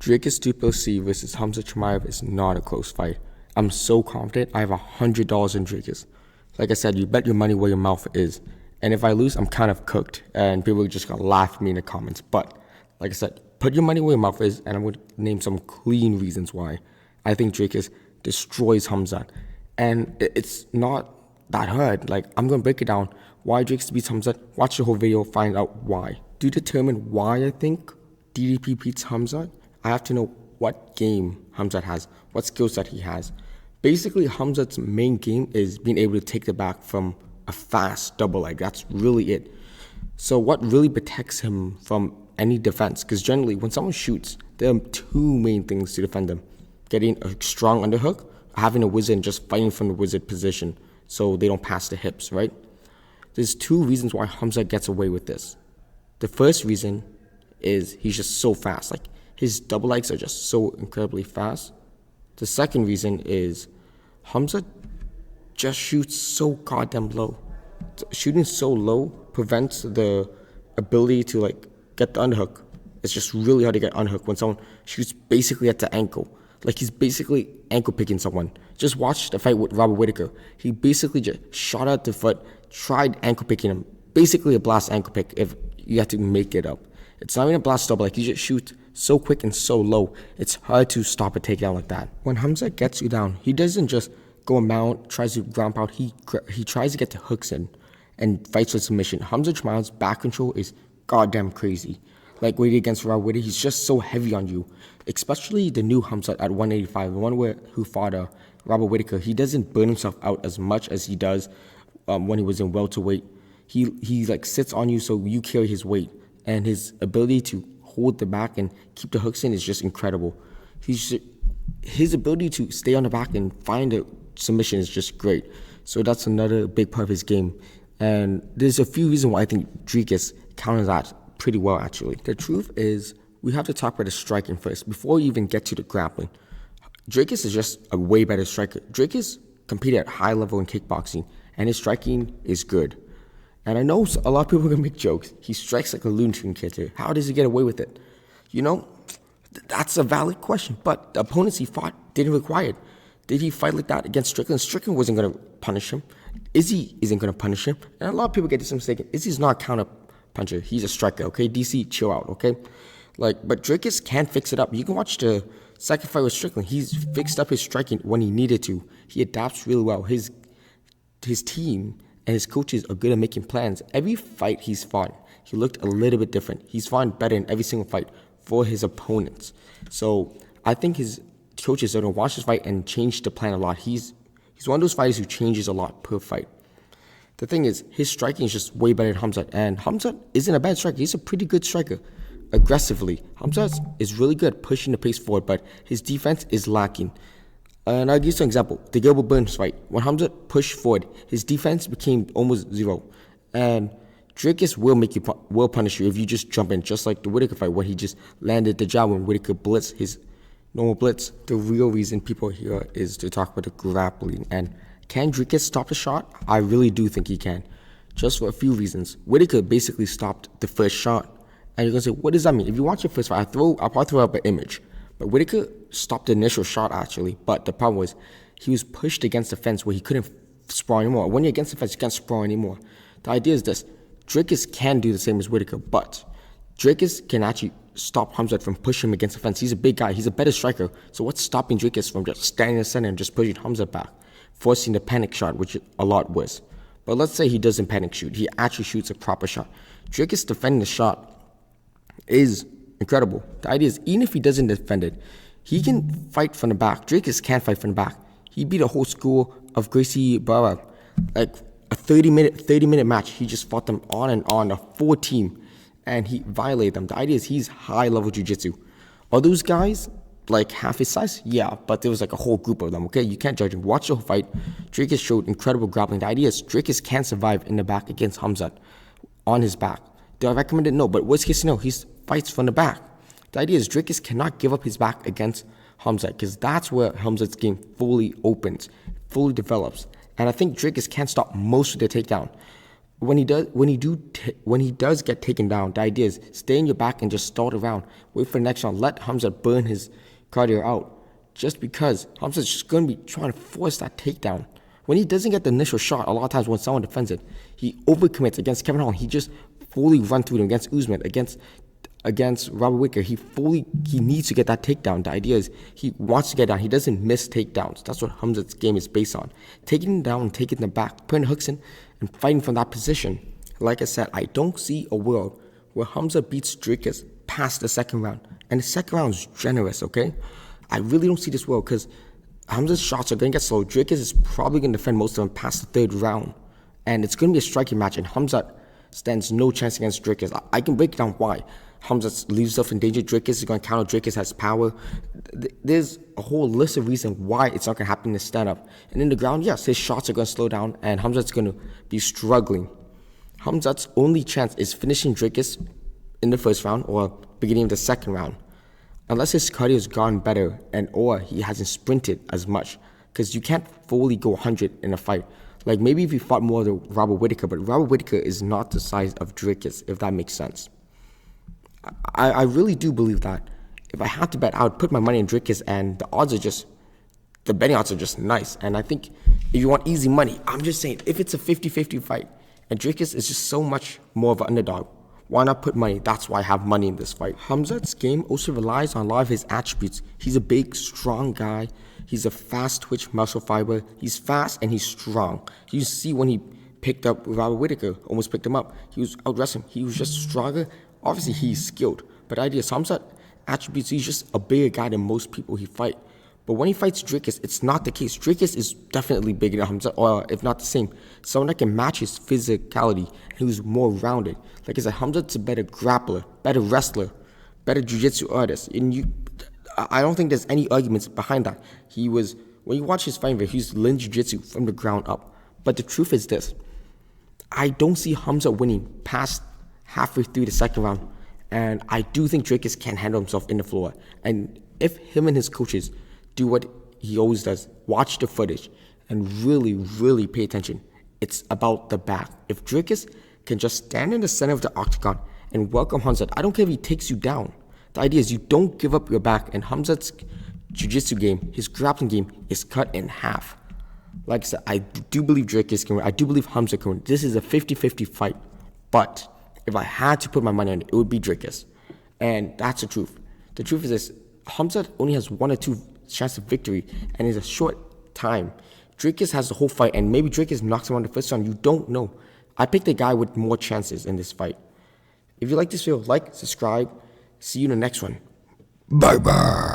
Dricus Du Plessis versus Khamzat Chimaev is not a close fight. I'm so confident. I have $100 in Dricus. Like I said, you bet your money where your mouth is. And if I lose, I'm kind of cooked. And people are just going to laugh at me in the comments. But, like I said, put your money where your mouth is. And I'm going to name some clean reasons why I think Dricus destroys Khamzat. And it's not that hard. Like, I'm going to break it down. Why Dricus beats Khamzat. Watch the whole video, find out why. To determine why I think DDP beats Khamzat, I have to know what game Khamzat has, what skill set he has. Basically, Khamzat's main game is being able to take the back from a fast double leg. That's really it. So what really protects him from any defense? Because generally, when someone shoots, there are two main things to defend them. Getting a strong underhook, having a wizard and just fighting from the wizard position so they don't pass the hips, right? There's two reasons why Khamzat gets away with this. The first reason is he's just so fast. Like, his double legs are just so incredibly fast. The second reason is Khamzat just shoots so goddamn low. Shooting so low prevents the ability to get the underhook. It's just really hard to get unhook when someone shoots basically at the ankle. Like, he's basically ankle picking someone. Just watch the fight with Robert Whittaker. He basically just shot out the foot, tried ankle picking him. Basically a blast ankle pick if you have to make it up. It's not even a blast double, like, you just shoot so quick and so low, it's hard to stop a takedown like that. When Khamzat gets you down, he doesn't just go and mount, tries to ground pound, he tries to get the hooks in and fights with submission. Khamzat Chimaev's back control is goddamn crazy. Like what he did against Robert Whittaker, he's just so heavy on you. Especially the new Khamzat at 185, the one who fought Robert Whittaker. He doesn't burn himself out as much as he does when he was in welterweight. He sits on you so you carry his weight. And his ability to hold the back and keep the hooks in is just incredible. His ability to stay on the back and find a submission is just great. So that's another big part of his game. And there's a few reasons why I think Dricus counters that pretty well, actually. The truth is, we have to talk about the striking first before we even get to the grappling. Dricus is just a way better striker. Dricus competed at high level in kickboxing, and his striking is good. And I know a lot of people are going to make jokes. He strikes like a Looney Tunes character. How does he get away with it? You know, that's a valid question. But the opponents he fought didn't require it. Did he fight like that against Strickland? Strickland wasn't going to punish him. Izzy isn't going to punish him. And a lot of people get this mistaken. Izzy's not a counter puncher. He's a striker, okay? DC, chill out, okay? But Dricus can fix it up. You can watch the second fight with Strickland. He's fixed up his striking when he needed to. He adapts really well. His team and his coaches are good at making plans. Every fight he's fought, he looked a little bit different. He's fought better in every single fight for his opponents. So I think his coaches are going to watch this fight and change the plan a lot. He's one of those fighters who changes a lot per fight. The thing is, his striking is just way better than Khamzat. And Khamzat isn't a bad striker. He's a pretty good striker. Aggressively, Khamzat is really good pushing the pace forward, but his defense is lacking. And I'll give you an example. The Gilbert Burns fight. When Khamzat pushed forward, his defense became almost zero. And Dricus will punish you if you just jump in, just like the Whittaker fight, where he just landed the jab when Whittaker blitzed his normal blitz. The real reason people are here is to talk about the grappling. And can Dricus stop the shot? I really do think he can. Just for a few reasons. Whittaker basically stopped the first shot. And you're going to say, what does that mean? If you watch the first fight, I'll probably throw up an image. But Whittaker stopped the initial shot, actually. But the problem was he was pushed against the fence where he couldn't sprawl anymore. When you're against the fence, you can't sprawl anymore. The idea is this. Dricus can do the same as Whittaker, but Dricus can actually stop Khamzat from pushing him against the fence. He's a big guy. He's a better striker. So what's stopping Dricus from just standing in the center and just pushing Khamzat back, forcing the panic shot, which is a lot worse. But let's say he doesn't panic shoot. He actually shoots a proper shot. Dricus defending the shot is incredible. The idea is, even if he doesn't defend it, he can fight from the back. Dricus can fight from the back. He beat a whole school of Gracie Barra. Like a 30-minute match. He just fought them on and on, a full team, and he violated them. The idea is he's high-level jiu-jitsu. Are those guys like half his size? Yeah, but there was like a whole group of them, okay? You can't judge him. Watch the whole fight. Dricus showed incredible grappling. The idea is Dricus can survive in the back against Khamzat on his back. Do I recommend it? No, but worst case scenario, he fights from the back. The idea is Dricus cannot give up his back against Khamzat because that's where Khamzat's game fully opens, fully develops. And I think Dricus can stop most of the takedown. when he does get taken down, the idea is stay in your back and just stall around, wait for the next round, let Khamzat burn his cardio out. Just because Khamzat's just going to be trying to force that takedown. When he doesn't get the initial shot, a lot of times when someone defends it, he overcommits against Kevin Holland. He just fully run through him against Usman, against Robert Whittaker. He needs to get that takedown. The idea is he wants to get down. He doesn't miss takedowns. That's what Khamzat's game is based on. Taking him down, taking him back, putting hooks in, and fighting from that position. Like I said, I don't see a world where Khamzat beats Dricus past the second round. And the second round is generous, okay? I really don't see this world because Khamzat's shots are going to get slow. Dricus is probably going to defend most of them past the third round. And it's going to be a striking match, and Khamzat stands no chance against Dricus. I can break down why. Khamzat leaves himself in danger. Dricus is going to counter. Dricus has power. There's a whole list of reasons why it's not going to happen in the stand-up. And in the ground, yes, his shots are going to slow down, and Khamzat's going to be struggling. Khamzat's only chance is finishing Dricus in the first round or beginning of the second round. Unless his cardio has gone better or he hasn't sprinted as much. Because you can't fully go 100 in a fight. Like maybe if he fought more than Robert Whittaker, but Robert Whittaker is not the size of Dricus, if that makes sense. I really do believe that. If I had to bet, I would put my money in Dricus, and the betting odds are just nice. And I think if you want easy money, I'm just saying, if it's a 50-50 fight, and Dricus is just so much more of an underdog, why not put money? That's why I have money in this fight. Khamzat's game also relies on a lot of his attributes. He's a big, strong guy. He's a fast twitch muscle fiber. He's fast and he's strong. You see when he picked up Robert Whittaker, almost picked him up. He was out-wrestling. He was just stronger. Obviously, he's skilled. But the idea is Khamzat attributes, he's just a bigger guy than most people he fight. But when he fights Dricus, it's not the case. Dricus is definitely bigger than Khamzat, or if not the same. Someone that can match his physicality, and who's more rounded. Like I said, Khamzat's a better grappler, better wrestler, better jiu-jitsu artist. And I don't think there's any arguments behind that. When you watch his fighting video, he's learned jiu-jitsu from the ground up. But the truth is this. I don't see Khamzat winning past halfway through the second round. And I do think Dricus can handle himself in the floor. And if him and his coaches do what he always does, watch the footage, and really, really pay attention. It's about the back. If Dricus can just stand in the center of the octagon and welcome Khamzat, I don't care if he takes you down. The idea is you don't give up your back, and Khamzat's jiu-jitsu game, his grappling game, is cut in half. Like I said, I do believe Dricus can win. I do believe Khamzat can win. This is a 50-50 fight. But if I had to put my money on it, it would be Dricus. And that's the truth. The truth is this. Khamzat only has 1 or 2 chance of victory, and it's a short time. Dricus has the whole fight, and maybe Dricus knocks him on the first round. You don't know. I picked a guy with more chances in this fight. If you like this video, like, subscribe. See you in the next one. Bye-bye.